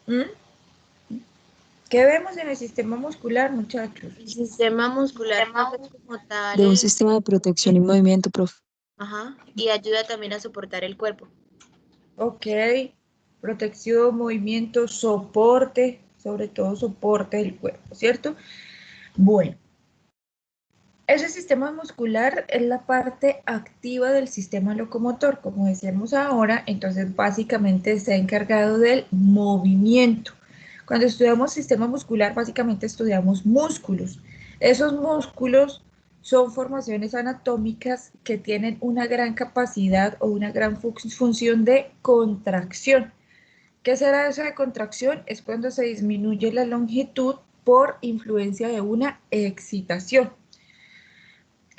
¿Mm? ¿Qué vemos en el sistema muscular, muchachos? El sistema muscular hace como tal De un sistema de protección y movimiento, profe. ajá, y ayuda también a soportar el cuerpo. Ok, protección, movimiento, soporte, sobre todo soporte del cuerpo, ¿cierto? Bueno, ese sistema muscular es la parte activa del sistema locomotor, como decíamos ahora, entonces básicamente está encargado del movimiento. Cuando estudiamos sistema muscular, básicamente estudiamos músculos. Esos músculos son formaciones anatómicas que tienen una gran capacidad o una gran función de contracción. ¿Qué será esa de contracción? Es cuando se disminuye la longitud por influencia de una excitación.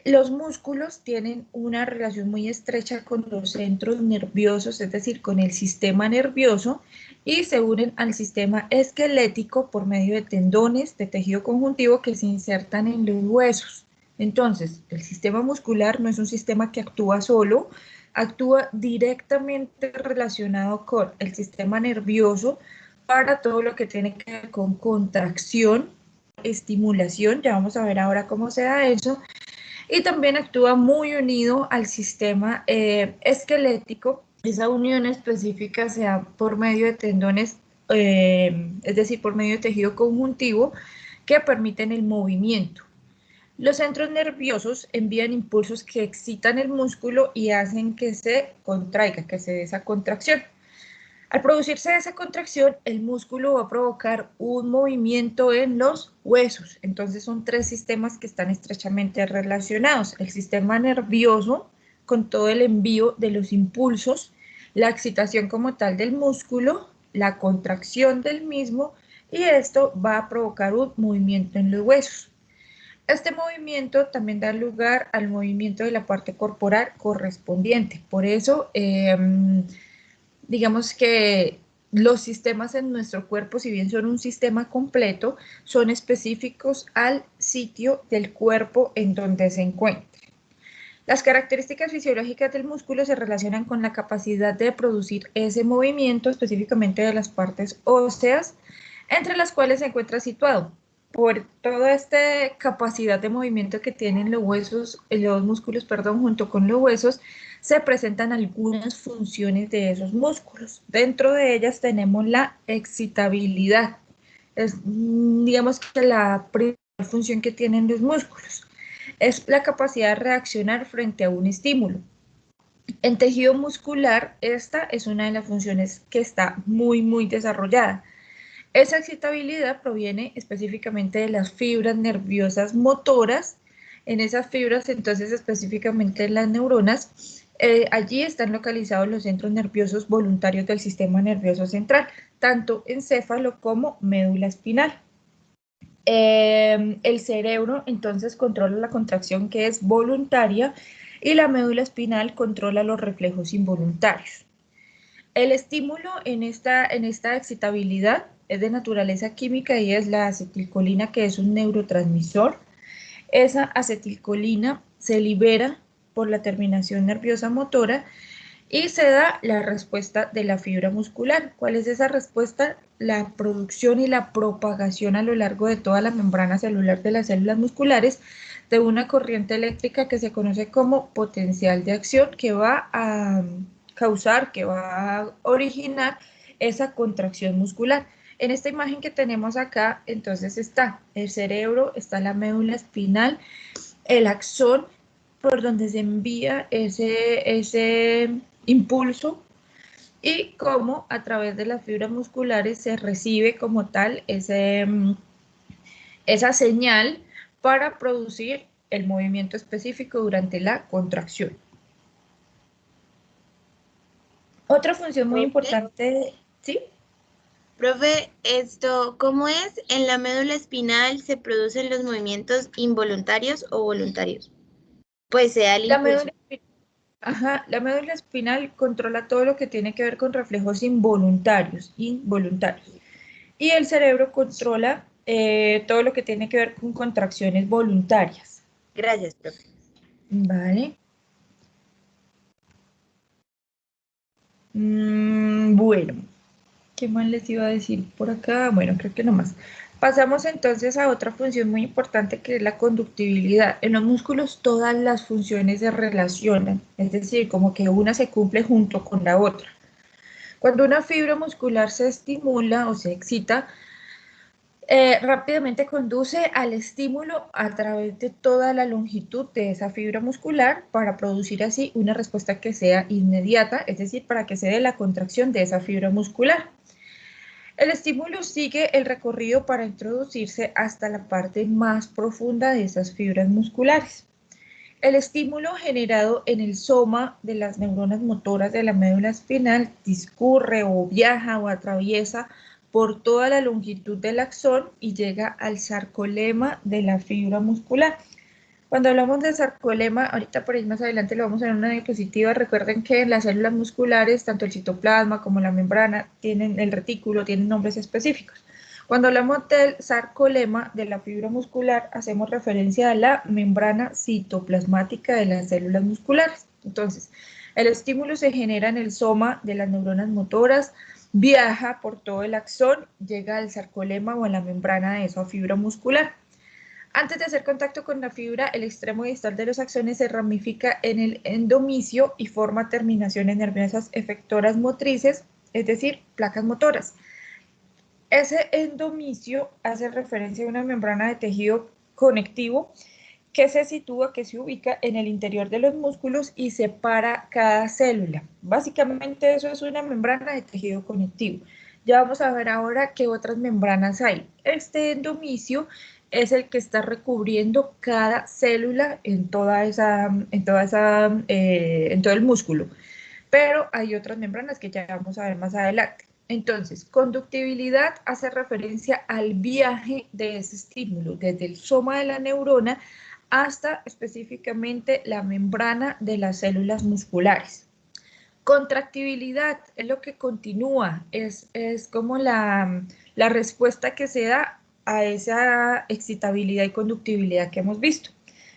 Los músculos tienen una relación muy estrecha con los centros nerviosos, es decir, con el sistema nervioso, y se unen al sistema esquelético por medio de tendones de tejido conjuntivo que se insertan en los huesos. Entonces, el sistema muscular no es un sistema que actúa solo, actúa directamente relacionado con el sistema nervioso para todo lo que tiene que ver con contracción, estimulación, ya vamos a ver ahora cómo se da eso, y también actúa muy unido al sistema esquelético. Esa unión específica se da por medio de tendones, es decir, por medio de tejido conjuntivo que permiten el movimiento. Los centros nerviosos envían impulsos que excitan el músculo y hacen que se contraiga, que se dé esa contracción. Al producirse esa contracción, el músculo va a provocar un movimiento en los huesos. Entonces son tres sistemas que están estrechamente relacionados. El sistema nervioso con todo el envío de los impulsos, la excitación como tal del músculo, la contracción del mismo, y esto va a provocar un movimiento en los huesos. Este movimiento también da lugar al movimiento de la parte corporal correspondiente. Por eso, digamos que los sistemas en nuestro cuerpo, si bien son un sistema completo, son específicos al sitio del cuerpo en donde se encuentra. Las características fisiológicas del músculo se relacionan con la capacidad de producir ese movimiento, específicamente de las partes óseas, entre las cuales se encuentra situado. Por toda esta capacidad de movimiento que tienen los huesos, los músculos, perdón, junto con los huesos, se presentan algunas funciones de esos músculos. Dentro de ellas tenemos la excitabilidad. Es, digamos que la primera función que tienen los músculos es la capacidad de reaccionar frente a un estímulo. En tejido muscular, esta es una de las funciones que está muy desarrollada. Esa excitabilidad proviene específicamente de las fibras nerviosas motoras. En esas fibras, entonces, específicamente en las neuronas, allí están localizados los centros nerviosos voluntarios del sistema nervioso central, tanto encéfalo como médula espinal. El cerebro entonces controla la contracción que es voluntaria y la médula espinal controla los reflejos involuntarios. El estímulo en esta excitabilidad es de naturaleza química y es la acetilcolina, que es un neurotransmisor. Esa acetilcolina se libera por la terminación nerviosa motora y se da la respuesta de la fibra muscular. ¿Cuál es esa respuesta? La producción y la propagación a lo largo de toda la membrana celular de las células musculares de una corriente eléctrica que se conoce como potencial de acción, que va a causar, que va a originar esa contracción muscular. En esta imagen que tenemos acá, entonces está el cerebro, está la médula espinal, el axón, por donde se envía ese impulso, y cómo a través de las fibras musculares se recibe como tal esa señal para producir el movimiento específico durante la contracción. Otra función muy Profe, importante, ¿sí? profe, esto, ¿cómo es? En la médula espinal se producen los movimientos involuntarios o voluntarios. Pues sea el La impulso. médula, ajá, la médula espinal controla todo lo que tiene que ver con reflejos involuntarios. Y el cerebro controla todo lo que tiene que ver con contracciones voluntarias. Gracias, profe. Vale. Bueno. ¿Qué más les iba a decir por acá? Bueno, creo que no más. Pasamos entonces a otra función muy importante que es la conductibilidad. En los músculos todas las funciones se relacionan, es decir, como que una se cumple junto con la otra. Cuando una fibra muscular se estimula o se excita, rápidamente conduce al estímulo a través de toda la longitud de esa fibra muscular para producir así una respuesta que sea inmediata, es decir, para que se dé la contracción de esa fibra muscular. El estímulo sigue el recorrido para introducirse hasta la parte más profunda de esas fibras musculares. El estímulo generado en el soma de las neuronas motoras de la médula espinal discurre o viaja o atraviesa por toda la longitud del axón y llega al sarcolema de la fibra muscular. Cuando hablamos de sarcolema, ahorita por ahí más adelante lo vamos a ver en una diapositiva, recuerden que las células musculares, tanto el citoplasma como la membrana, tienen el retículo, tienen nombres específicos. Cuando hablamos del sarcolema de la fibra muscular, hacemos referencia a la membrana citoplasmática de las células musculares. Entonces, el estímulo se genera en el soma de las neuronas motoras, viaja por todo el axón, llega al sarcolema o a la membrana de esa fibra muscular. Antes de hacer contacto con la fibra, el extremo distal de los axones se ramifica en el endomisio y forma terminaciones nerviosas efectoras motrices, es decir, placas motoras. Ese endomisio hace referencia a una membrana de tejido conectivo que se ubica en el interior de los músculos y separa cada célula. Básicamente eso es una membrana de tejido conectivo. Ya vamos a ver ahora qué otras membranas hay. Este endomisio es el que está recubriendo cada célula en todo el músculo. Pero hay otras membranas que ya vamos a ver más adelante. Entonces, conductibilidad hace referencia al viaje de ese estímulo desde el soma de la neurona hasta específicamente la membrana de las células musculares. Contractibilidad es lo que continúa, es como la respuesta que se da a esa excitabilidad y conductibilidad que hemos visto.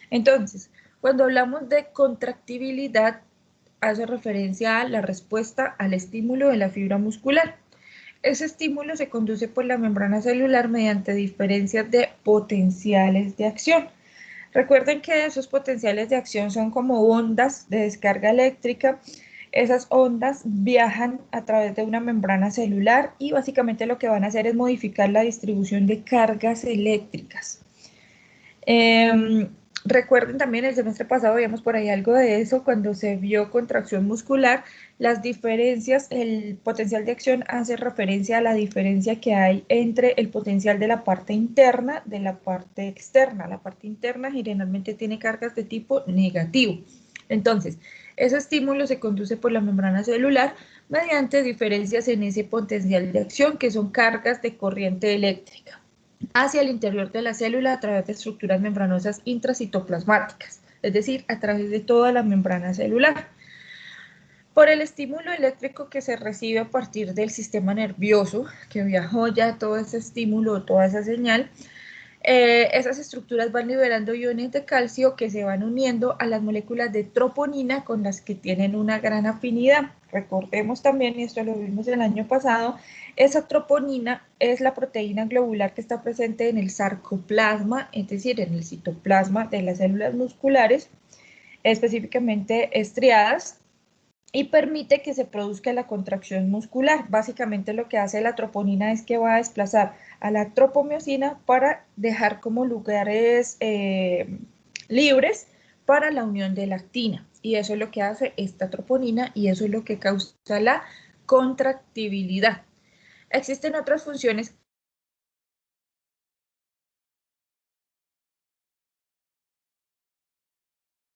Entonces, cuando hablamos de contractibilidad, hace referencia a la respuesta al estímulo de la fibra muscular. Ese estímulo se conduce por la membrana celular mediante diferencias de potenciales de acción. Recuerden que esos potenciales de acción son como ondas de descarga eléctrica. Esas ondas viajan a través de una membrana celular y básicamente lo que van a hacer es modificar la distribución de cargas eléctricas. Recuerden también el semestre pasado veíamos por ahí algo de eso cuando se vio contracción muscular, las diferencias, el potencial de acción hace referencia a la diferencia que hay entre el potencial de la parte interna de la parte externa. La parte interna generalmente tiene cargas de tipo negativo. Entonces, ese estímulo se conduce por la membrana celular mediante diferencias en ese potencial de acción que son cargas de corriente eléctrica hacia el interior de la célula a través de estructuras membranosas intracitoplasmáticas, es decir, a través de toda la membrana celular. Por el estímulo eléctrico que se recibe a partir del sistema nervioso, que viajó ya todo ese estímulo, toda esa señal, esas estructuras van liberando iones de calcio que se van uniendo a las moléculas de troponina con las que tienen una gran afinidad. Recordemos también, y esto lo vimos el año pasado, esa troponina es la proteína globular que está presente en el sarcoplasma, es decir, en el citoplasma de las células musculares, específicamente estriadas, y permite que se produzca la contracción muscular. Básicamente lo que hace la troponina es que va a desplazar a la tropomiosina para dejar como lugares libres para la unión de la actina. Y eso es lo que hace esta troponina y eso es lo que causa la contractibilidad. Existen otras funciones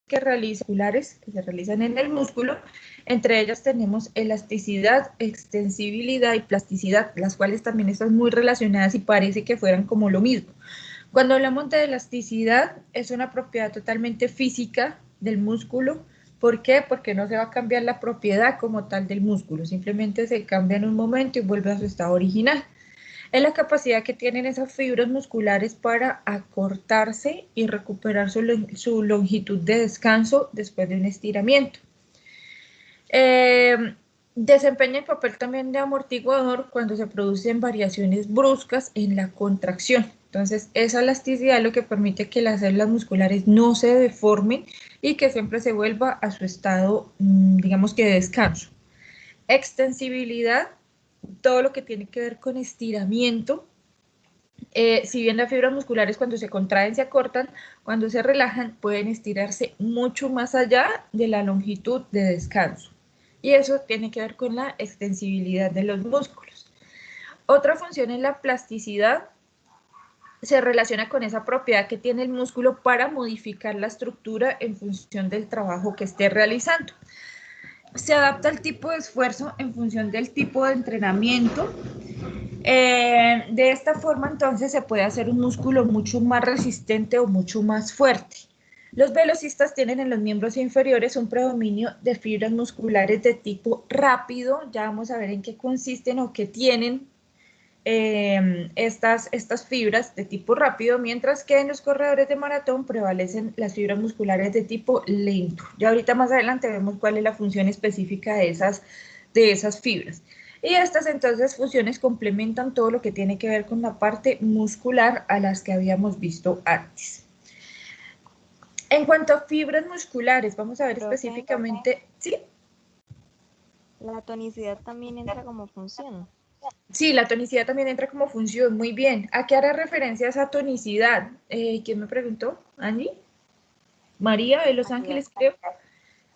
que se realizan en el músculo. Entre ellas tenemos elasticidad, extensibilidad y plasticidad, las cuales también están muy relacionadas y parece que fueran como lo mismo. Cuando hablamos de elasticidad, es una propiedad totalmente física del músculo. ¿Por qué? Porque no se va a cambiar la propiedad como tal del músculo, simplemente se cambia en un momento y vuelve a su estado original. Es la capacidad que tienen esas fibras musculares para acortarse y recuperar su longitud de descanso después de un estiramiento. Desempeña el papel también de amortiguador cuando se producen variaciones bruscas en la contracción. Entonces, esa elasticidad es lo que permite que las células musculares no se deformen y que siempre se vuelva a su estado, digamos que de descanso. Extensibilidad, todo lo que tiene que ver con estiramiento. Si bien las fibras musculares cuando se contraen se acortan, cuando se relajan pueden estirarse mucho más allá de la longitud de descanso. Y eso tiene que ver con la extensibilidad de los músculos. Otra función es la plasticidad. Se relaciona con esa propiedad que tiene el músculo para modificar la estructura en función del trabajo que esté realizando. Se adapta al tipo de esfuerzo en función del tipo de entrenamiento. De esta forma, entonces, se puede hacer un músculo mucho más resistente o mucho más fuerte. Los velocistas tienen en los miembros inferiores un predominio de fibras musculares de tipo rápido. Ya vamos a ver en qué consisten o qué tienen estas fibras de tipo rápido, mientras que en los corredores de maratón prevalecen las fibras musculares de tipo lento. Ya ahorita más adelante vemos cuál es la función específica de esas fibras. Y estas entonces funciones complementan todo lo que tiene que ver con la parte muscular a las que habíamos visto antes. En cuanto a fibras musculares, vamos a ver específicamente, ¿sí? La tonicidad también entra como función. Sí, la tonicidad también entra como función, muy bien. ¿A qué hará referencia esa tonicidad? ¿Quién me preguntó? ¿Angie? María de Los Ángeles, creo.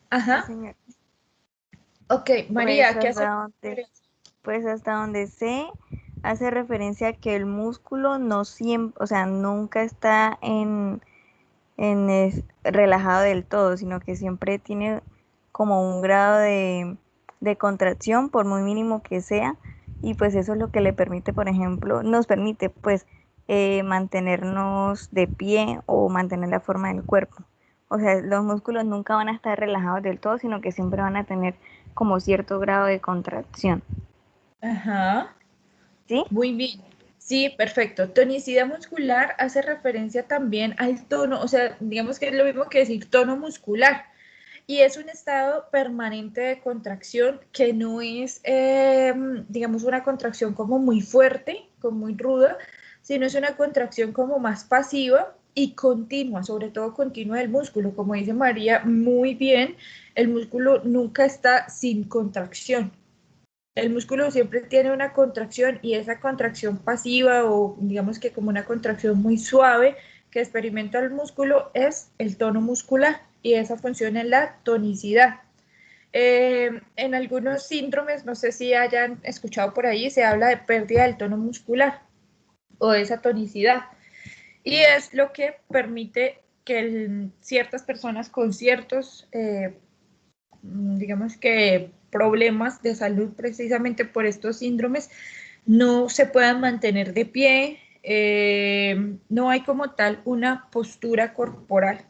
Ajá. Sí, señor. Ok, María, ¿qué hace? Pues hasta donde sé, hace referencia a que el músculo no siempre, o sea, nunca está relajado del todo, sino que siempre tiene como un grado de contracción, por muy mínimo que sea, y pues eso es lo que le permite, por ejemplo, nos permite pues mantenernos de pie o mantener la forma del cuerpo. O sea, los músculos nunca van a estar relajados del todo, sino que siempre van a tener como cierto grado de contracción. Ajá. ¿Sí? Muy bien. Sí, perfecto. Tonicidad muscular hace referencia también al tono, o sea, digamos que es lo mismo que decir tono muscular. Y es un estado permanente de contracción que no es, digamos, una contracción como muy fuerte, como muy ruda, sino es una contracción como más pasiva y continua, sobre todo continua del músculo. Como dice María, muy bien, el músculo nunca está sin contracción. El músculo siempre tiene una contracción y esa contracción pasiva o digamos que como una contracción muy suave que experimenta el músculo es el tono muscular y esa funciona en la tonicidad. En algunos síndromes, no sé si hayan escuchado por ahí, se habla de pérdida del tono muscular o de esa tonicidad. Y es lo que permite que ciertas personas con ciertos, digamos que problemas de salud precisamente por estos síndromes no se puedan mantener de pie, no hay como tal una postura corporal.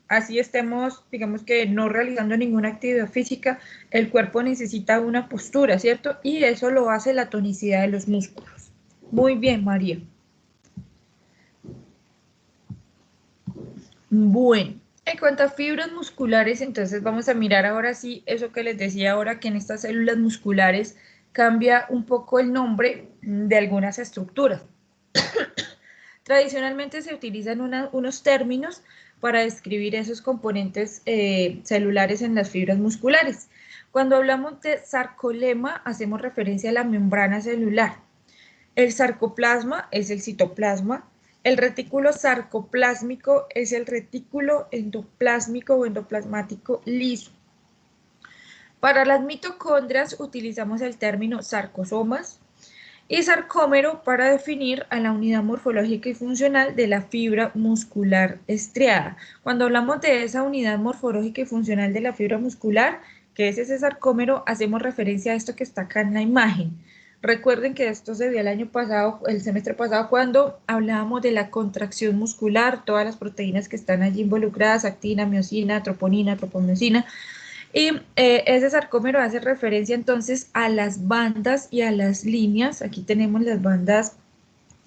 Así estemos, digamos que no realizando ninguna actividad física, el cuerpo necesita una postura, ¿cierto? Y eso lo hace la tonicidad de los músculos. Muy bien, María. Bueno, en cuanto a fibras musculares, entonces vamos a mirar ahora sí eso que les decía ahora, que en estas células musculares cambia un poco el nombre de algunas estructuras. Tradicionalmente se utilizan unos términos para describir esos componentes celulares en las fibras musculares. Cuando hablamos de sarcolema, hacemos referencia a la membrana celular. El sarcoplasma es el citoplasma. El retículo sarcoplásmico es el retículo endoplásmico o endoplasmático liso. Para las mitocondrias utilizamos el término sarcosomas y sarcómero para definir a la unidad morfológica y funcional de la fibra muscular estriada. Cuando hablamos de esa unidad morfológica y funcional de la fibra muscular, que es ese sarcómero, hacemos referencia a esto que está acá en la imagen. Recuerden que esto se vio el año pasado, el semestre pasado, cuando hablábamos de la contracción muscular, todas las proteínas que están allí involucradas, actina, miosina, troponina, tropomiosina, y ese sarcómero hace referencia entonces a las bandas y a las líneas. Aquí tenemos las bandas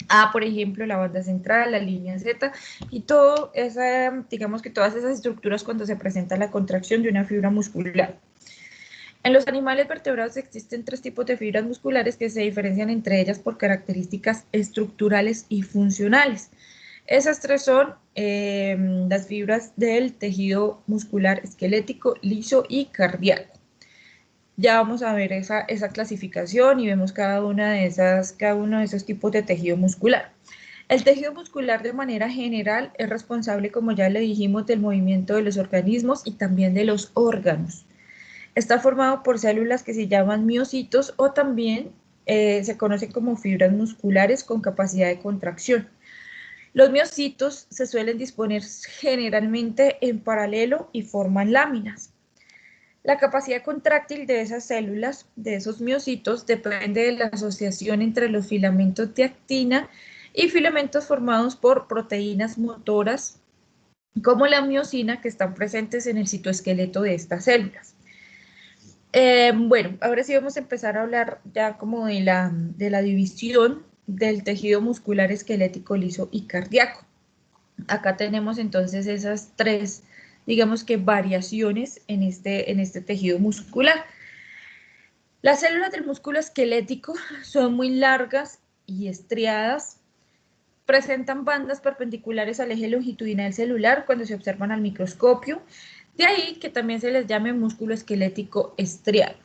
A, por ejemplo, la banda central, la línea Z, y todo esa, digamos que todas esas estructuras cuando se presenta la contracción de una fibra muscular. En los animales vertebrados existen 3 tipos de fibras musculares que se diferencian entre ellas por características estructurales y funcionales. Esas 3 son las fibras del tejido muscular esquelético, liso y cardíaco. Ya vamos a ver esa clasificación y vemos cada uno de esos tipos de tejido muscular. El tejido muscular de manera general es responsable, como ya le dijimos, del movimiento de los organismos y también de los órganos. Está formado por células que se llaman miocitos o también se conocen como fibras musculares con capacidad de contracción. Los miocitos se suelen disponer generalmente en paralelo y forman láminas. La capacidad contráctil de esas células, de esos miocitos, depende de la asociación entre los filamentos de actina y filamentos formados por proteínas motoras, como la miosina, que están presentes en el citoesqueleto de estas células. Bueno, ahora sí vamos a empezar a hablar ya como de la división del tejido muscular esquelético, liso y cardíaco. Acá tenemos entonces esas 3, digamos que variaciones en este tejido muscular. Las células del músculo esquelético son muy largas y estriadas, presentan bandas perpendiculares al eje longitudinal celular cuando se observan al microscopio, de ahí que también se les llame músculo esquelético estriado.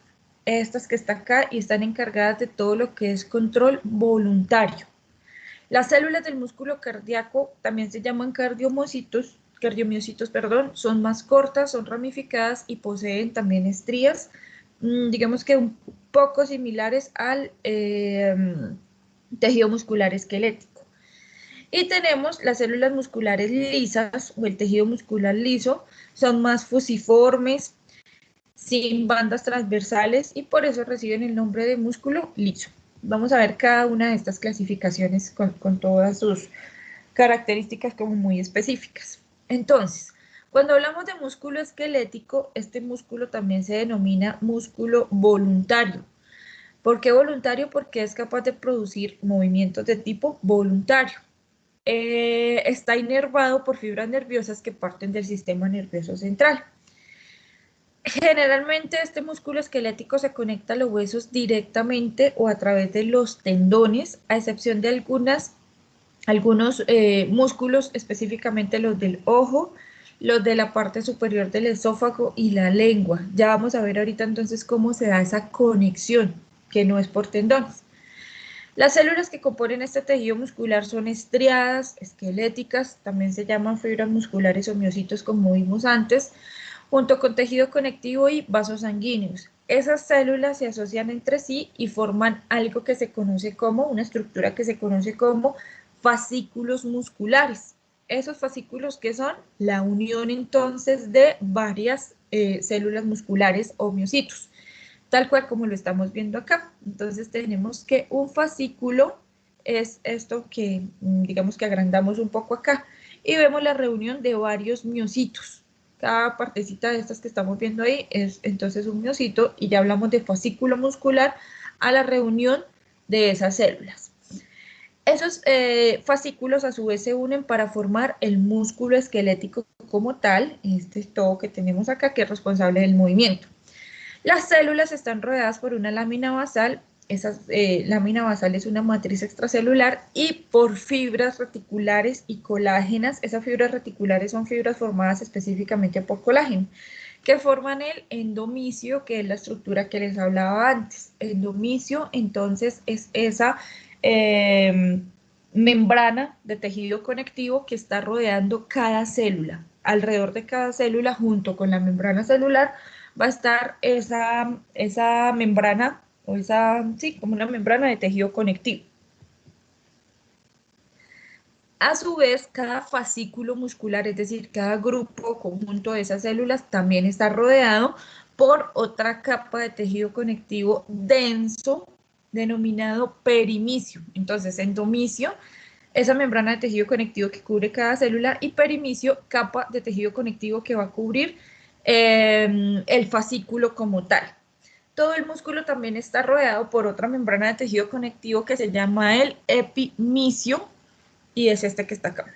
Estas que están acá y están encargadas de todo lo que es control voluntario. Las células del músculo cardíaco también se llaman cardiomiocitos, son más cortas, son ramificadas y poseen también estrías, digamos que un poco similares al tejido muscular esquelético. Y tenemos las células musculares lisas o el tejido muscular liso, son más fusiformes, sin bandas transversales y por eso reciben el nombre de músculo liso. Vamos a ver cada una de estas clasificaciones con todas sus características como muy específicas. Entonces, cuando hablamos de músculo esquelético, este músculo también se denomina músculo voluntario. ¿Por qué voluntario? Porque es capaz de producir movimientos de tipo voluntario. Está inervado por fibras nerviosas que parten del sistema nervioso central. Generalmente este músculo esquelético se conecta a los huesos directamente o a través de los tendones, a excepción de algunos músculos, específicamente los del ojo, los de la parte superior del esófago y la lengua. Ya vamos a ver ahorita entonces cómo se da esa conexión, que no es por tendones. Las células que componen este tejido muscular son estriadas, esqueléticas, también se llaman fibras musculares o miocitos como vimos antes, junto con tejido conectivo y vasos sanguíneos. Esas células se asocian entre sí y forman algo que se conoce como, una estructura que se conoce como fascículos musculares. Esos fascículos que son la unión entonces de varias células musculares o miocitos, tal cual como lo estamos viendo acá. Entonces tenemos que un fascículo es esto que digamos que agrandamos un poco acá y vemos la reunión de varios miocitos. Cada partecita de estas que estamos viendo ahí es entonces un miocito y ya hablamos de fascículo muscular a la reunión de esas células. Esos fascículos a su vez se unen para formar el músculo esquelético como tal, este es todo que tenemos acá que es responsable del movimiento. Las células están rodeadas por una lámina basal. Esa lámina basal es una matriz extracelular y por fibras reticulares y colágenas. Esas fibras reticulares son fibras formadas específicamente por colágeno, que forman el endomisio, que es la estructura que les hablaba antes. Endomisio, entonces, es esa membrana de tejido conectivo que está rodeando cada célula. Alrededor de cada célula, junto con la membrana celular, va a estar esa membrana, o sí, como una membrana de tejido conectivo. A su vez, cada fascículo muscular, es decir, cada grupo o conjunto de esas células, también está rodeado por otra capa de tejido conectivo denso, denominado perimicio. Entonces, endomisio, esa membrana de tejido conectivo que cubre cada célula, y perimicio, capa de tejido conectivo que va a cubrir el fascículo como tal. Todo el músculo también está rodeado por otra membrana de tejido conectivo que se llama el epimicio, y es este que está acá.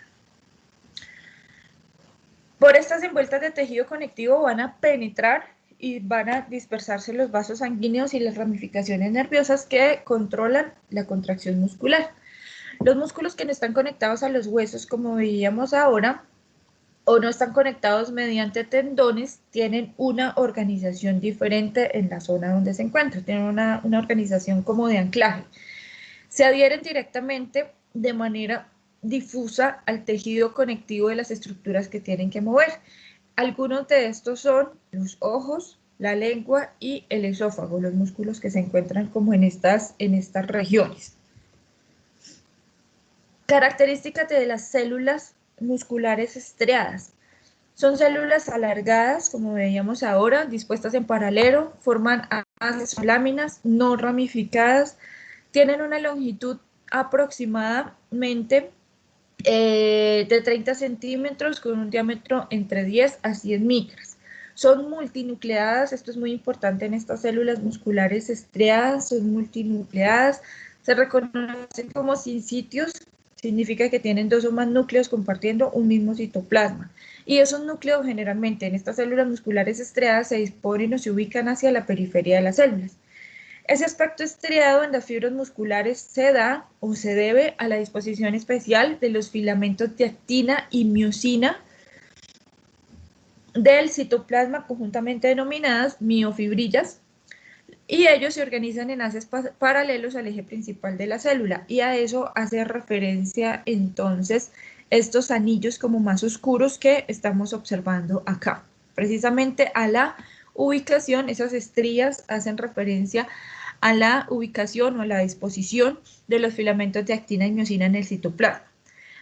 Por estas envueltas de tejido conectivo van a penetrar y van a dispersarse los vasos sanguíneos y las ramificaciones nerviosas que controlan la contracción muscular. Los músculos que no están conectados a los huesos, como veíamos ahora, o no están conectados mediante tendones, tienen una organización diferente en la zona donde se encuentran, tienen una organización como de anclaje. Se adhieren directamente de manera difusa al tejido conectivo de las estructuras que tienen que mover. Algunos de estos son los ojos, la lengua y el esófago, los músculos que se encuentran como en estas regiones. Características de las células musculares estriadas. Son células alargadas, como veíamos ahora, dispuestas en paralelo, forman haces o láminas no ramificadas, tienen una longitud aproximadamente de 30 centímetros con un diámetro entre 10 a 100 micras. Son multinucleadas, esto es muy importante en estas células musculares estriadas, son multinucleadas, se reconocen como sincitios, significa que tienen dos o más núcleos compartiendo un mismo citoplasma. Y esos núcleos generalmente en estas células musculares estriadas se disponen o se ubican hacia la periferia de las células. Ese aspecto estriado en las fibras musculares se da o se debe a la disposición especial de los filamentos de actina y miosina del citoplasma, conjuntamente denominadas miofibrillas, y ellos se organizan en haces paralelos al eje principal de la célula, y a eso hace referencia entonces estos anillos como más oscuros que estamos observando acá. Precisamente a la ubicación, esas estrías hacen referencia a la ubicación o a la disposición de los filamentos de actina y miosina en el citoplasma.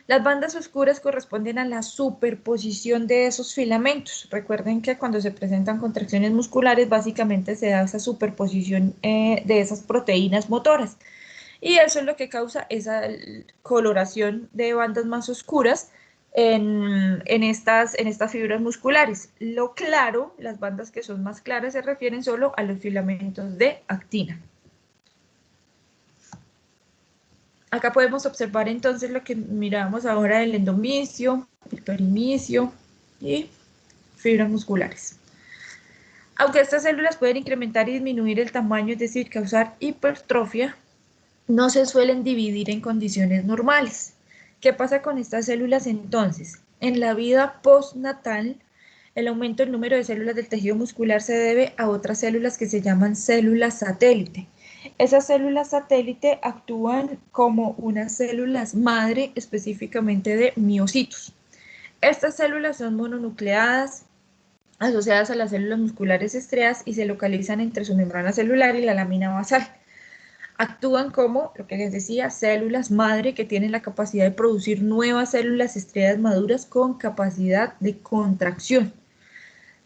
Las bandas oscuras corresponden a la superposición de esos filamentos. Recuerden que cuando se presentan contracciones musculares, básicamente se da esa superposición de esas proteínas motoras. Y eso es lo que causa esa coloración de bandas más oscuras en estas fibras musculares. Lo claro, las bandas que son más claras se refieren solo a los filamentos de actina. Acá podemos observar entonces lo que mirábamos ahora del endomisio, el perimisio y fibras musculares. Aunque estas células pueden incrementar y disminuir el tamaño, es decir, causar hipertrofia, no se suelen dividir en condiciones normales. ¿Qué pasa con estas células entonces? En la vida postnatal, el aumento del número de células del tejido muscular se debe a otras células que se llaman células satélite. Esas células satélite actúan como unas células madre específicamente de miocitos. Estas células son mononucleadas, asociadas a las células musculares estriadas y se localizan entre su membrana celular y la lámina basal. Actúan como, lo que les decía, células madre que tienen la capacidad de producir nuevas células estriadas maduras con capacidad de contracción.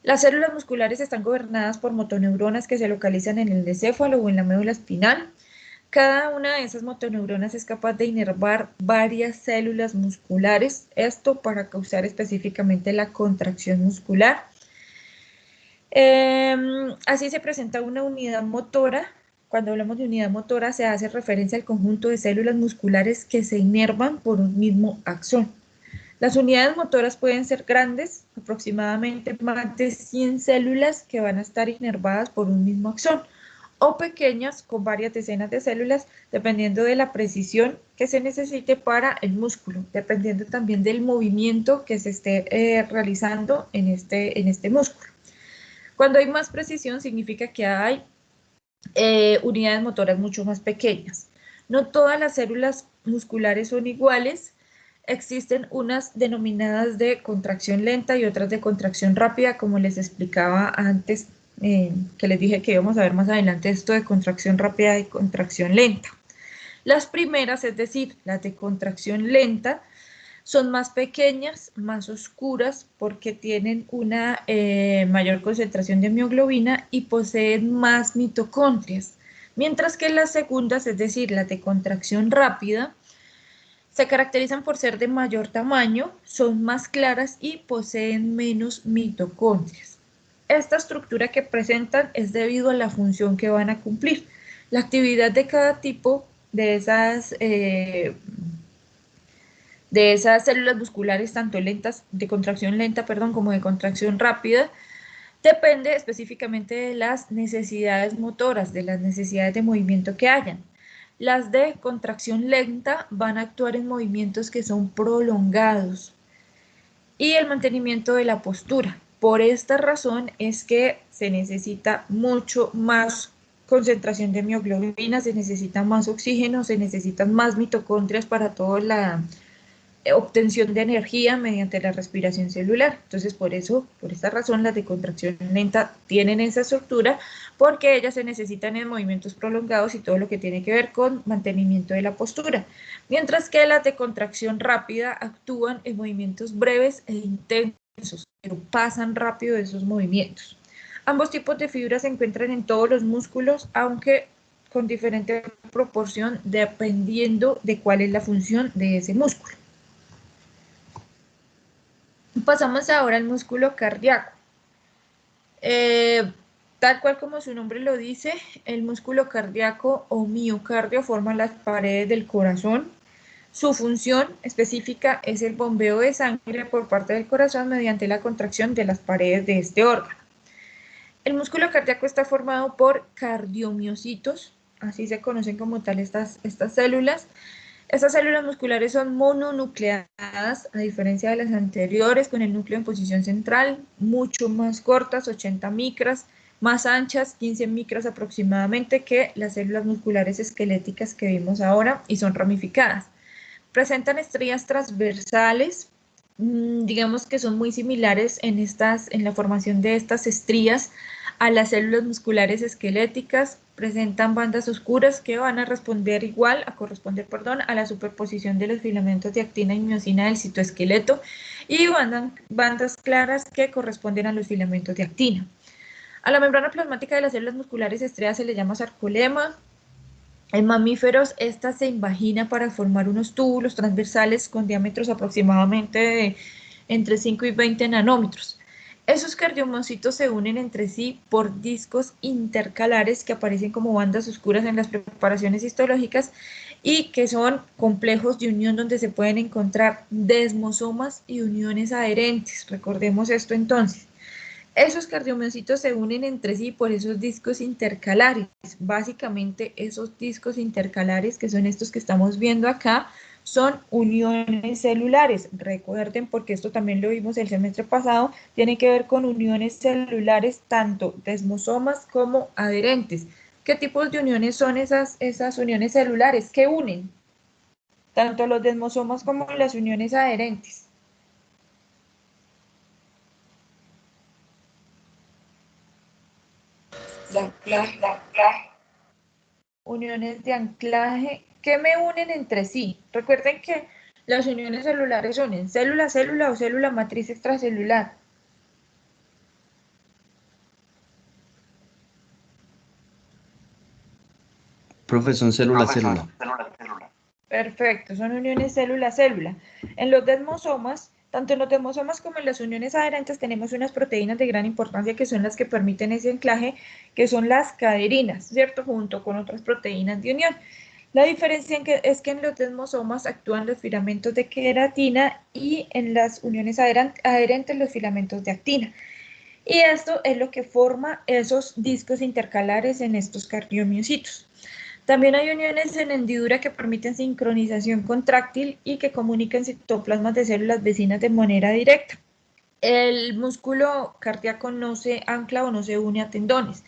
Las células musculares están gobernadas por motoneuronas que se localizan en el encéfalo o en la médula espinal. Cada una de esas motoneuronas es capaz de inervar varias células musculares, esto para causar específicamente la contracción muscular. Así se presenta una unidad motora. Cuando hablamos de unidad motora se hace referencia al conjunto de células musculares que se inervan por un mismo axón. Las unidades motoras pueden ser grandes, aproximadamente más de 100 células que van a estar inervadas por un mismo axón, o pequeñas con varias decenas de células, dependiendo de la precisión que se necesite para el músculo, dependiendo también del movimiento que se esté realizando en este músculo. Cuando hay más precisión significa que hay unidades motoras mucho más pequeñas. No todas las células musculares son iguales. Existen unas denominadas de contracción lenta y otras de contracción rápida, como les explicaba antes, que les dije que íbamos a ver más adelante esto de contracción rápida y contracción lenta. Las primeras, es decir, las de contracción lenta, son más pequeñas, más oscuras, porque tienen una mayor concentración de mioglobina y poseen más mitocondrias. Mientras que las segundas, es decir, las de contracción rápida, se caracterizan por ser de mayor tamaño, son más claras y poseen menos mitocondrias. Esta estructura que presentan es debido a la función que van a cumplir. La actividad de cada tipo de esas células musculares, tanto lentas, de contracción lenta, como de contracción rápida, Depende específicamente de las necesidades motoras, de las necesidades de movimiento que hayan. Las de contracción lenta van a actuar en movimientos que son prolongados y el mantenimiento de la postura. Por esta razón es que se necesita mucho más concentración de mioglobina, se necesita más oxígeno, se necesitan más mitocondrias para toda la obtención de energía mediante la respiración celular. Entonces, por esta razón, las de contracción lenta tienen esa estructura, porque ellas se necesitan en movimientos prolongados y todo lo que tiene que ver con mantenimiento de la postura, mientras que las de contracción rápida actúan en movimientos breves e intensos, pero pasan rápido de esos movimientos. Ambos tipos de fibras se encuentran en todos los músculos, aunque con diferente proporción dependiendo de cuál es la función de ese músculo. Pasamos ahora al músculo cardíaco. Tal cual como su nombre lo dice, el músculo cardíaco o miocardio forma las paredes del corazón. Su función específica es el bombeo de sangre por parte del corazón mediante la contracción de las paredes de este órgano. El músculo cardíaco está formado por cardiomiocitos, así se conocen como tal estas células. Estas células musculares son mononucleadas, a diferencia de las anteriores, con el núcleo en posición central, mucho más cortas, 80 micras, más anchas, 15 micras aproximadamente, que las células musculares esqueléticas que vimos ahora, y son ramificadas. Presentan estrías transversales, digamos que son muy similares en la formación de estas estrías a las células musculares esqueléticas. Presentan bandas oscuras que van a corresponder a la superposición de los filamentos de actina y miosina del citoesqueleto, y bandas claras que corresponden a los filamentos de actina. A la membrana plasmática de las células musculares estriadas se le llama sarcolema. En mamíferos, esta se invagina para formar unos túbulos transversales con diámetros aproximadamente de entre 5 y 20 nanómetros. Esos cardiomocitos se unen entre sí por discos intercalares que aparecen como bandas oscuras en las preparaciones histológicas y que son complejos de unión donde se pueden encontrar desmosomas y uniones adherentes. Recordemos esto entonces. Esos cardiomiocitos se unen entre sí por esos discos intercalares. Básicamente esos discos intercalares, que son estos que estamos viendo acá, son uniones celulares. Recuerden, porque esto también lo vimos el semestre pasado, tiene que ver con uniones celulares, tanto desmosomas como adherentes. ¿Qué tipos de uniones son esas uniones celulares? ¿Qué unen? Tanto los desmosomas como las uniones adherentes. Uniones de anclaje que me unen entre sí. Recuerden que las uniones celulares unen célula-célula o célula matriz extracelular. Profe, son célula-célula. Perfecto, son uniones célula-célula. En los desmosomas, tanto en los desmosomas como en las uniones adherentes, tenemos unas proteínas de gran importancia que son las que permiten ese anclaje, que son las caderinas, ¿cierto? Junto con otras proteínas de unión. La diferencia es que en los desmosomas actúan los filamentos de queratina y en las uniones adherentes los filamentos de actina. Y esto es lo que forma esos discos intercalares en estos cardiomiocitos. También hay uniones en hendidura que permiten sincronización contráctil y que comunican citoplasmas de células vecinas de manera directa. El músculo cardíaco no se ancla o no se une a tendones.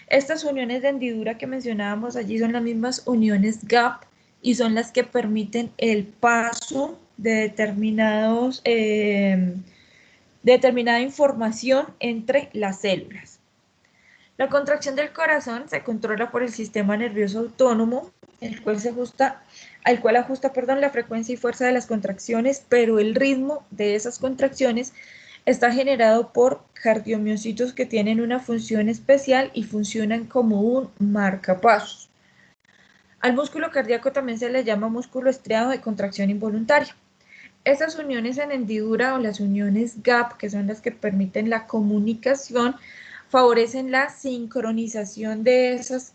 Estas uniones de hendidura que mencionábamos allí son las mismas uniones gap y son las que permiten el paso de determinada información entre las células. La contracción del corazón se controla por el sistema nervioso autónomo, al cual ajusta la frecuencia y fuerza de las contracciones, pero el ritmo de esas contracciones está generado por cardiomiocitos que tienen una función especial y funcionan como un marcapasos. Al músculo cardíaco también se le llama músculo estriado de contracción involuntaria. Esas uniones en hendidura o las uniones gap, que son las que permiten la comunicación, favorecen la sincronización de esas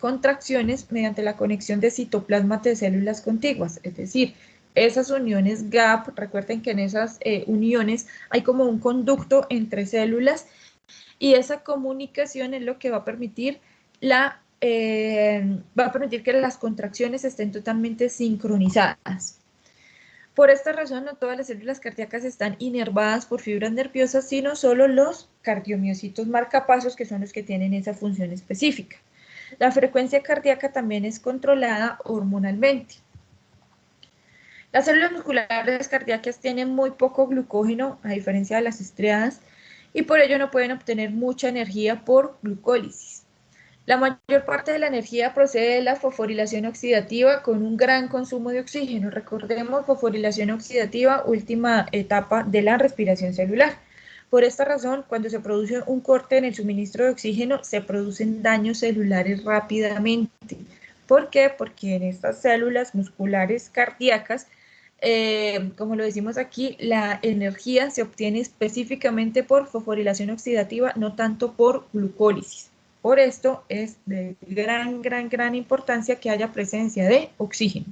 contracciones mediante la conexión de citoplasmas de células contiguas. Es decir, esas uniones gap, recuerden que en esas uniones hay como un conducto entre células y esa comunicación es lo que va a permitir que las contracciones estén totalmente sincronizadas. Por esta razón, no todas las células cardíacas están inervadas por fibras nerviosas, sino solo los cardiomiocitos marcapasos, que son los que tienen esa función específica. La frecuencia cardíaca también es controlada hormonalmente. Las células musculares cardíacas tienen muy poco glucógeno, a diferencia de las estriadas, y por ello no pueden obtener mucha energía por glucólisis. La mayor parte de la energía procede de la fosforilación oxidativa con un gran consumo de oxígeno. Recordemos, fosforilación oxidativa, última etapa de la respiración celular. Por esta razón, cuando se produce un corte en el suministro de oxígeno, se producen daños celulares rápidamente. ¿Por qué? Porque en estas células musculares cardíacas, como lo decimos aquí, la energía se obtiene específicamente por fosforilación oxidativa, no tanto por glucólisis. Por esto es de gran importancia que haya presencia de oxígeno.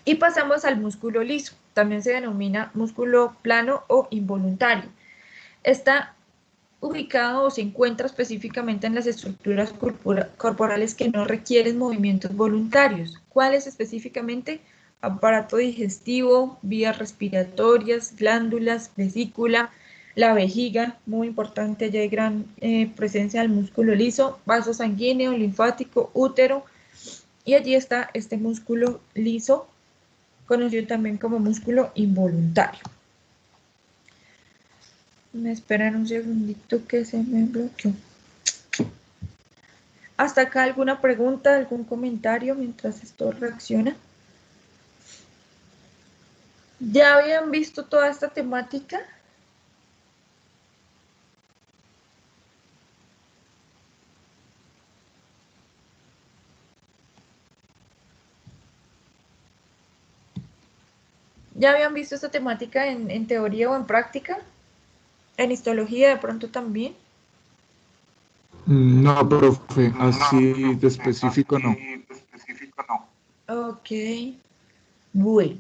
Y pasamos al músculo liso. También se denomina músculo plano o involuntario. Está ubicado o se encuentra específicamente en las estructuras corporales que no requieren movimientos voluntarios. ¿Cuáles específicamente? Aparato digestivo, vías respiratorias, glándulas, vesícula, la vejiga, muy importante, allí hay gran presencia del músculo liso, vaso sanguíneo, linfático, útero, y allí está este músculo liso, conocido también como músculo involuntario. Me esperan un segundito que se me bloqueó. ¿Hasta acá alguna pregunta, algún comentario mientras esto reacciona? ¿Ya habían visto toda esta temática? ¿Ya habían visto esta temática en teoría o en práctica? ¿En histología de pronto también? No, profe, así de específico no. Ok, bueno.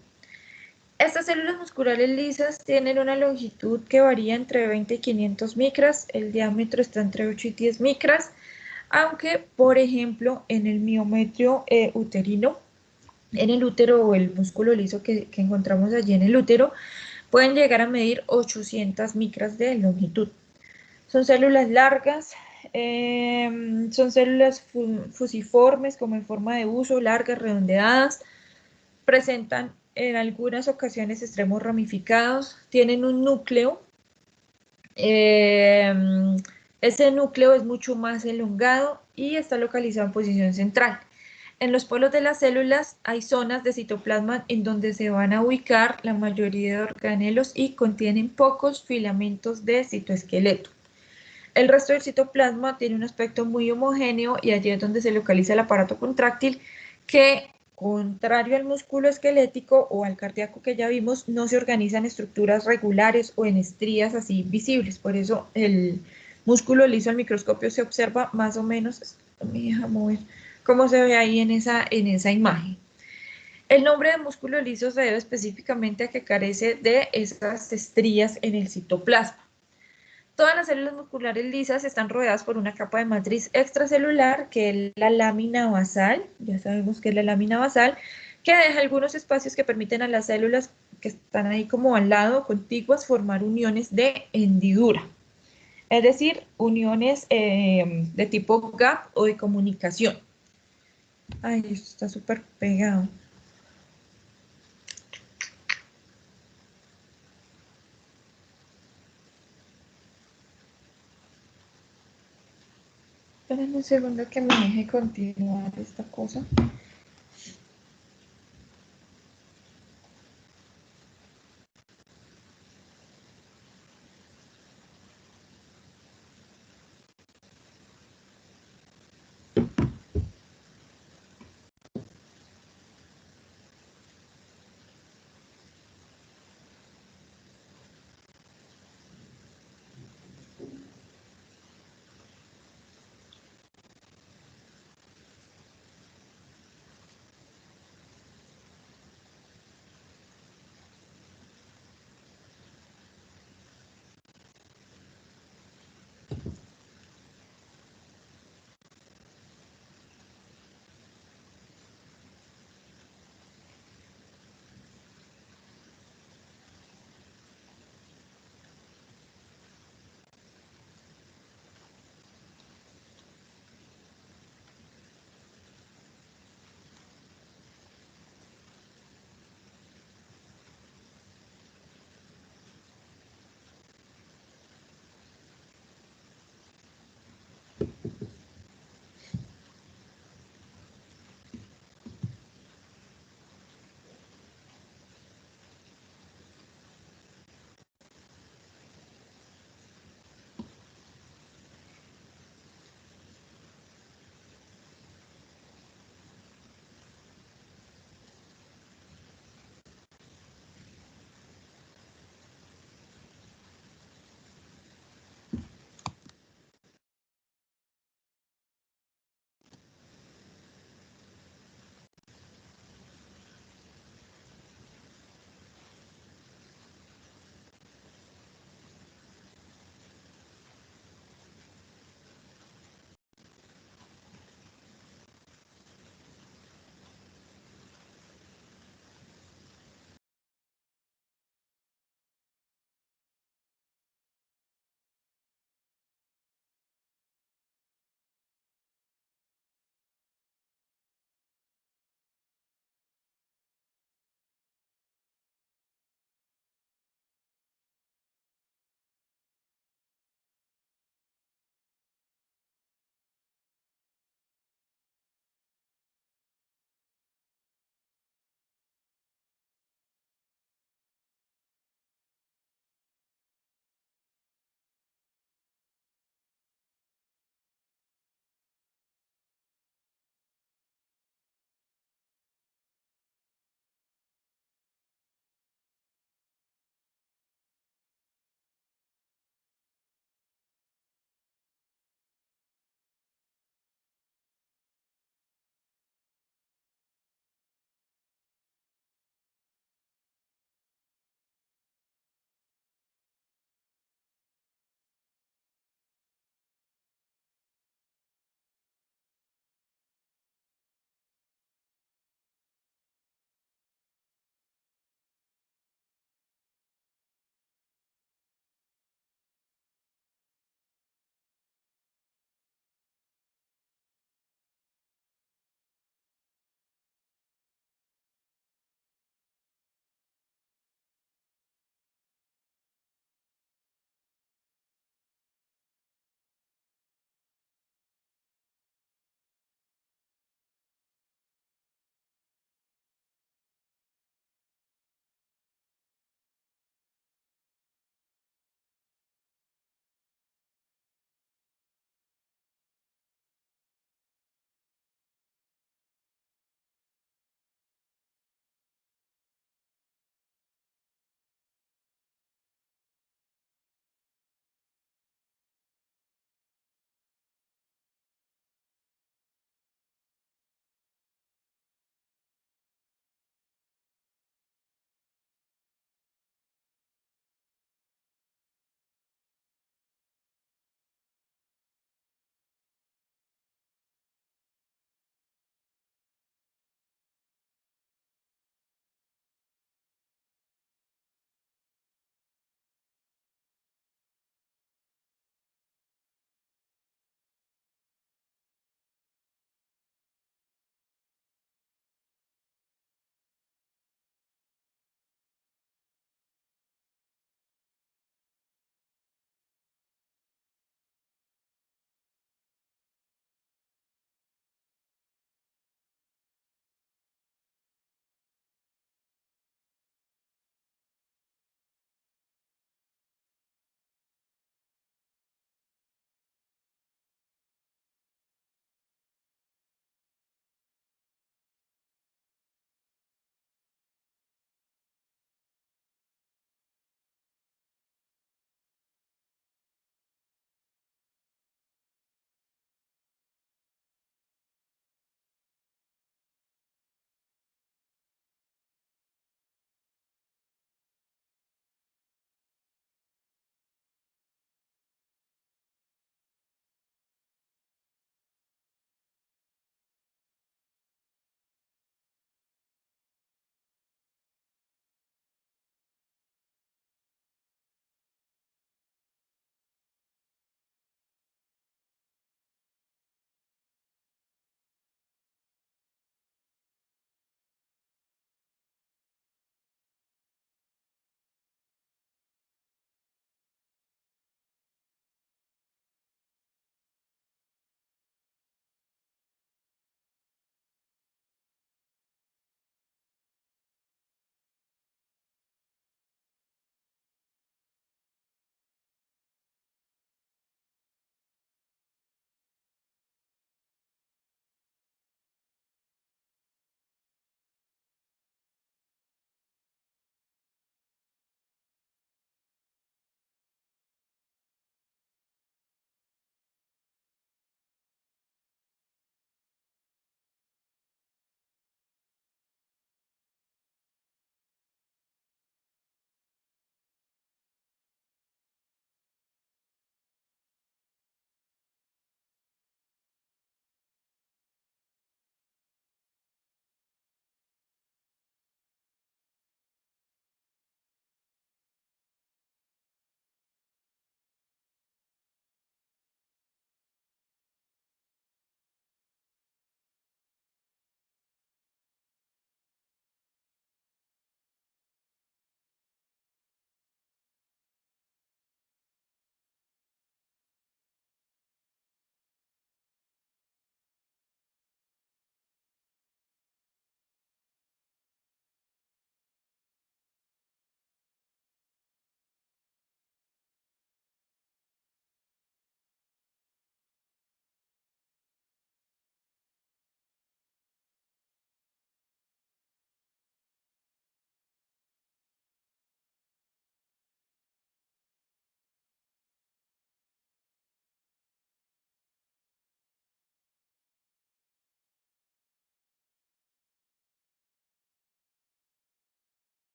Estas células musculares lisas tienen una longitud que varía entre 20 y 500 micras, el diámetro está entre 8 y 10 micras, aunque, por ejemplo, en el miometrio uterino, en el útero o el músculo liso que encontramos allí en el útero, pueden llegar a medir 800 micras de longitud. Son células largas, son células fusiformes como en forma de huso, largas, redondeadas, presentan en algunas ocasiones extremos ramificados, tienen un núcleo, ese núcleo es mucho más elongado y está localizado en posición central. En los polos de las células hay zonas de citoplasma en donde se van a ubicar la mayoría de organelos y contienen pocos filamentos de citoesqueleto. El resto del citoplasma tiene un aspecto muy homogéneo y allí es donde se localiza el aparato contráctil que, contrario al músculo esquelético o al cardíaco que ya vimos, no se organiza en estructuras regulares o en estrías así visibles. Por eso el músculo liso al microscopio se observa más o menos, me deja mover, cómo se ve ahí en esa imagen. El nombre de músculo liso se debe específicamente a que carece de esas estrías en el citoplasma. Todas las células musculares lisas están rodeadas por una capa de matriz extracelular, que es la lámina basal, ya sabemos que es la lámina basal, que deja algunos espacios que permiten a las células que están ahí como al lado, contiguas, formar uniones de hendidura. Es decir, uniones de tipo gap o de comunicación. Ay, esto está súper pegado. Esperen un segundo que me deje continuar esta cosa.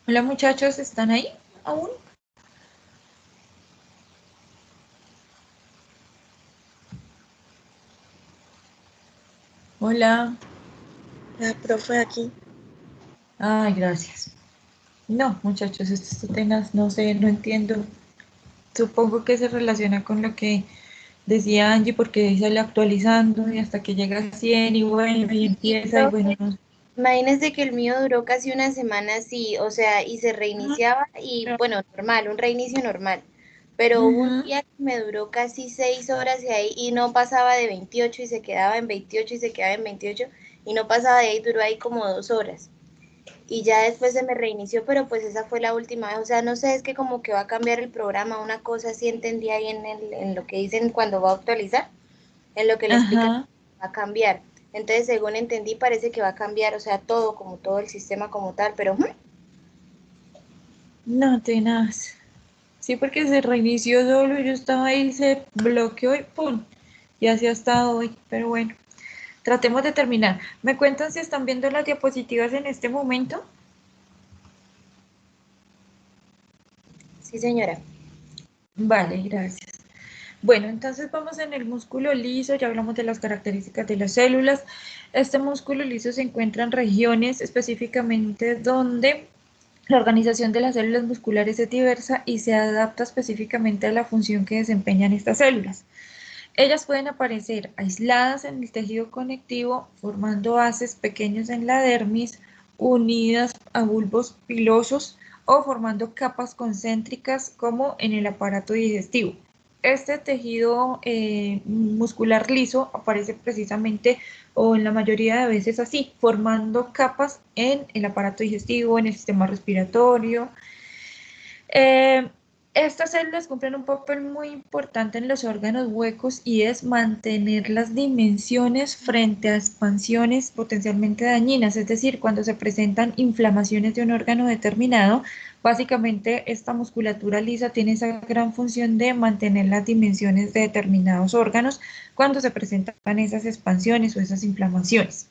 Hola muchachos, ¿están ahí aún? Hola. La profe aquí. Ay, gracias. No, muchachos, estos temas no sé, no entiendo. Supongo que se relaciona con lo que decía Angie, porque sale actualizando y hasta que llega a 100 y bueno, y Y empieza y bueno, profe, no sé. imagínese que el mío duró casi una semana así, o sea, y se reiniciaba y bueno, normal, un reinicio normal. Pero hubo un Ujú. día que me duró casi 6 horas y ahí y no pasaba de 28 y se quedaba en 28 y se quedaba en 28 y no pasaba de ahí, duró ahí como 2 horas. Y ya después se me reinició, pero pues esa fue la última vez. O sea, no sé, es que como que va a cambiar el programa, una cosa sí entendí ahí en lo que dicen cuando va a actualizar, en lo que le explican Ajá. va a cambiar. Entonces, según entendí, parece que va a cambiar, o sea, todo, como todo el sistema como tal, pero No, tenaz. Sí, porque se reinició solo y yo estaba ahí, se bloqueó y ¡pum! Y así ha estado hoy, pero bueno. Tratemos de terminar. ¿Me cuentan si están viendo las diapositivas en este momento? sí, señora. Vale, gracias. Bueno, entonces vamos en el músculo liso, ya hablamos de las características de las células. Este músculo liso se encuentra en regiones específicamente donde la organización de las células musculares es diversa y se adapta específicamente a la función que desempeñan estas células. Ellas pueden aparecer aisladas en el tejido conectivo, formando haces pequeños en la dermis, unidas a bulbos pilosos o formando capas concéntricas como en el aparato digestivo. Este tejido muscular liso aparece precisamente o en la mayoría de veces así, formando capas en el aparato digestivo, en el sistema respiratorio, eh, estas células cumplen un papel muy importante en los órganos huecos y es mantener las dimensiones frente a expansiones potencialmente dañinas, es decir, cuando se presentan inflamaciones de un órgano determinado, básicamente esta musculatura lisa tiene esa gran función de mantener las dimensiones de determinados órganos cuando se presentan esas expansiones o esas inflamaciones.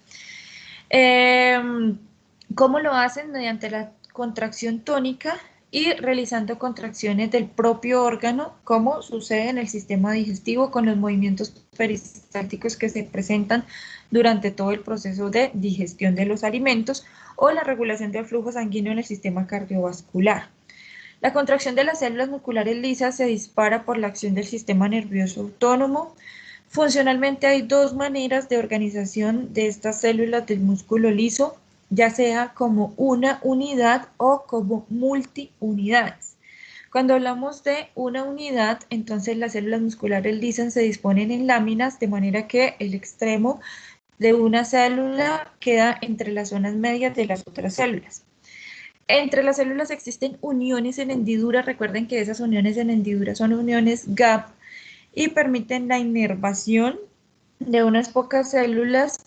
¿Cómo lo hacen? Mediante la contracción tónica y realizando contracciones del propio órgano, como sucede en el sistema digestivo con los movimientos peristálticos que se presentan durante todo el proceso de digestión de los alimentos o la regulación del flujo sanguíneo en el sistema cardiovascular. La contracción de las células musculares lisas se dispara por la acción del sistema nervioso autónomo. Funcionalmente hay dos maneras de organización de estas células del músculo liso, ya sea como una unidad o como multiunidades. Cuando hablamos de una unidad, entonces las células musculares lisas se disponen en láminas de manera que el extremo de una célula queda entre las zonas medias de las otras células. Entre las células existen uniones en hendidura. Recuerden que esas uniones en hendidura son uniones gap y permiten la inervación de unas pocas células,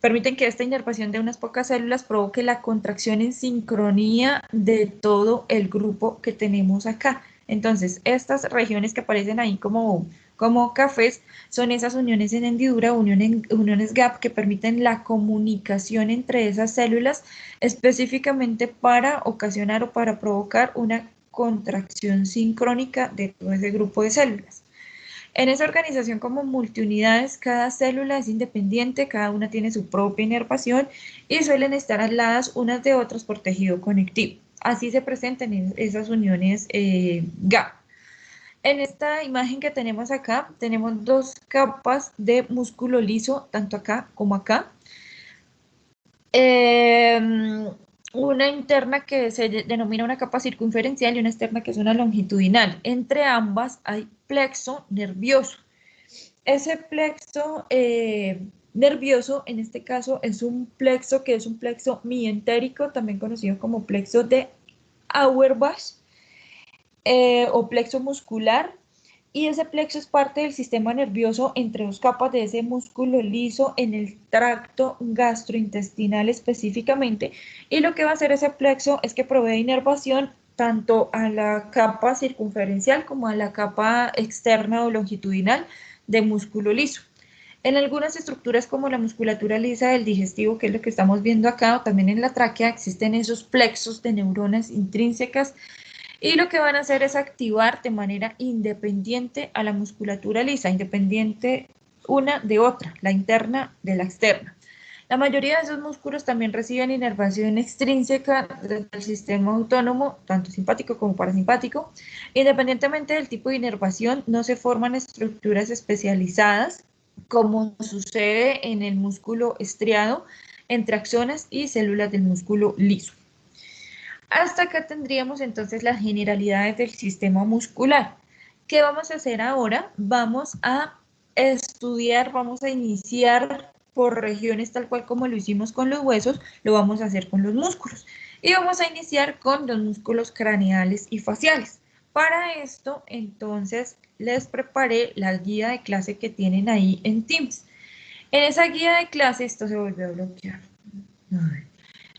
permiten que esta inervación de unas pocas células provoque la contracción en sincronía de todo el grupo que tenemos acá. Entonces, estas regiones que aparecen ahí como cafés son esas uniones en hendidura, uniones gap que permiten la comunicación entre esas células específicamente para ocasionar o para provocar una contracción sincrónica de todo ese grupo de células. En esa organización como multiunidades, cada célula es independiente, cada una tiene su propia inervación y suelen estar aisladas unas de otras por tejido conectivo. Así se presentan esas uniones GAP. En esta imagen que tenemos acá, tenemos dos capas de músculo liso, tanto acá como acá. Una interna que se denomina una capa circunferencial y una externa que es una longitudinal. Entre ambas hay plexo nervioso. Ese plexo nervioso, en este caso, es un plexo que es un plexo mientérico, también conocido como plexo de Auerbach o plexo muscular, y ese plexo es parte del sistema nervioso entre dos capas de ese músculo liso en el tracto gastrointestinal específicamente, y lo que va a hacer ese plexo es que provee inervación tanto a la capa circunferencial como a la capa externa o longitudinal de músculo liso. En algunas estructuras como la musculatura lisa del digestivo, que es lo que estamos viendo acá, o también en la tráquea, existen esos plexos de neuronas intrínsecas y lo que van a hacer es activar de manera independiente a la musculatura lisa, independiente una de otra, la interna de la externa. La mayoría de esos músculos también reciben inervación extrínseca del sistema autónomo, tanto simpático como parasimpático. Independientemente del tipo de inervación, no se forman estructuras especializadas, como sucede en el músculo estriado, entre axones y células del músculo liso. Hasta acá tendríamos entonces las generalidades del sistema muscular. ¿Qué vamos a hacer ahora? Vamos a estudiar, vamos a iniciar por regiones tal cual como lo hicimos con los huesos, lo vamos a hacer con los músculos. Y vamos a iniciar con los músculos craneales y faciales. Para esto, entonces, les preparé la guía de clase que tienen ahí en Teams. En esa guía de clase, esto se volvió a bloquear. Ay.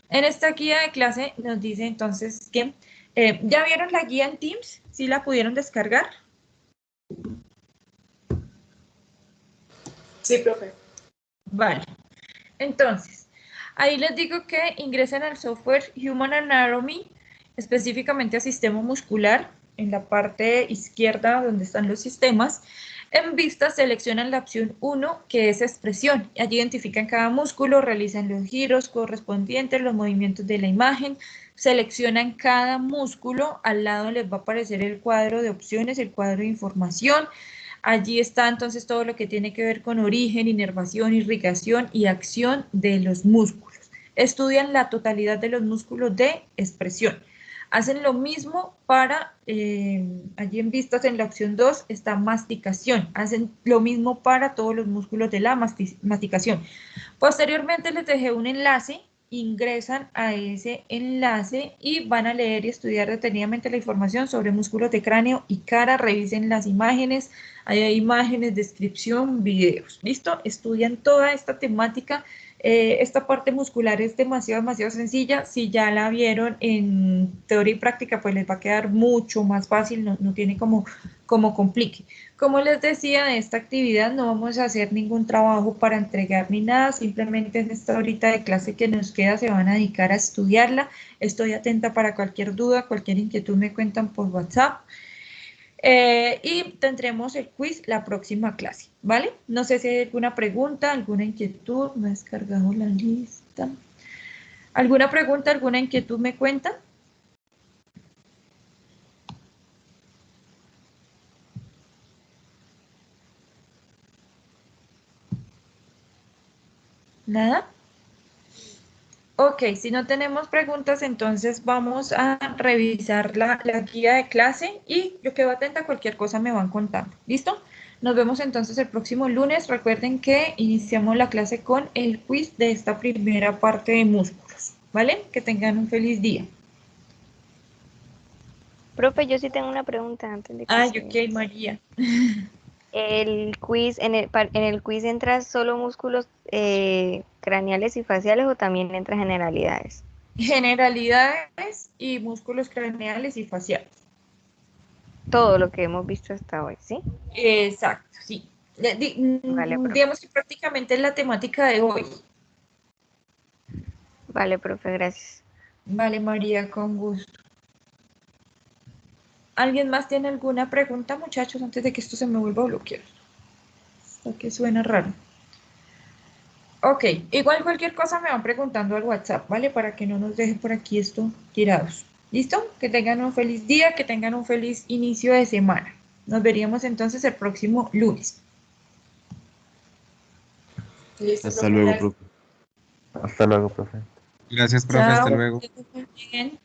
En esta guía de clase nos dice entonces que, ¿ya vieron la guía en Teams? ¿Sí la pudieron descargar? Sí, profe. Vale. Entonces, ahí les digo que ingresen al software Human Anatomy, específicamente a sistema muscular, en la parte izquierda donde están los sistemas. En vista seleccionan la opción 1, que es expresión. Allí identifican cada músculo, realizan los giros correspondientes, los movimientos de la imagen, seleccionan cada músculo, al lado les va a aparecer el cuadro de opciones, el cuadro de información. Allí está entonces todo lo que tiene que ver con origen, inervación, irrigación y acción de los músculos. Estudian la totalidad de los músculos de expresión. Hacen lo mismo para, allí en vistas en la opción 2 está masticación. Hacen lo mismo para todos los músculos de la masticación. Posteriormente les dejé un enlace, ingresan a ese enlace y van a leer y estudiar detenidamente la información sobre músculos de cráneo y cara, revisen las imágenes, ahí hay imágenes, descripción, videos, ¿listo? Estudian toda esta temática. Esta parte muscular es demasiado sencilla. Si ya la vieron en teoría y práctica, pues les va a quedar mucho más fácil, no tiene como complique. Como les decía, de esta actividad no vamos a hacer ningún trabajo para entregar ni nada, simplemente en esta horita de clase que nos queda se van a dedicar a estudiarla. Estoy atenta para cualquier duda, cualquier inquietud me cuentan por WhatsApp. Y tendremos el quiz la próxima clase, ¿vale? No sé si hay alguna pregunta, alguna inquietud, me he descargado la lista. ¿Alguna pregunta, alguna inquietud me cuentan? ¿Nada? Ok, si no tenemos preguntas, entonces vamos a revisar la guía de clase y yo quedo atenta a cualquier cosa me van contando. ¿Listo? Nos vemos entonces el próximo lunes. Recuerden que iniciamos la clase con el quiz de esta primera parte de músculos. ¿Vale? Que tengan un feliz día. Profe, yo sí tengo una pregunta antes de que Ay, se... ok, María. El quiz, en el quiz entra solo músculos craneales y faciales o también entra generalidades. Generalidades y músculos craneales y faciales. Todo lo que hemos visto hasta hoy, ¿sí? Exacto, sí. Vale, profe. Digamos que prácticamente es la temática de hoy. Vale, profe, gracias. Vale, María, con gusto. ¿Alguien más tiene alguna pregunta, muchachos, antes de que esto se me vuelva a bloquear? Esto que suena raro. Ok, igual cualquier cosa me van preguntando al WhatsApp, ¿vale? Para que no nos deje por aquí esto tirados. ¿Listo? Que tengan un feliz día, que tengan un feliz inicio de semana. Nos veríamos entonces el próximo lunes. Listo, Hasta profe. luego, Gracias. profe. Hasta luego, profe. Gracias, profe. Hasta Chao. luego. Que estén muy bien.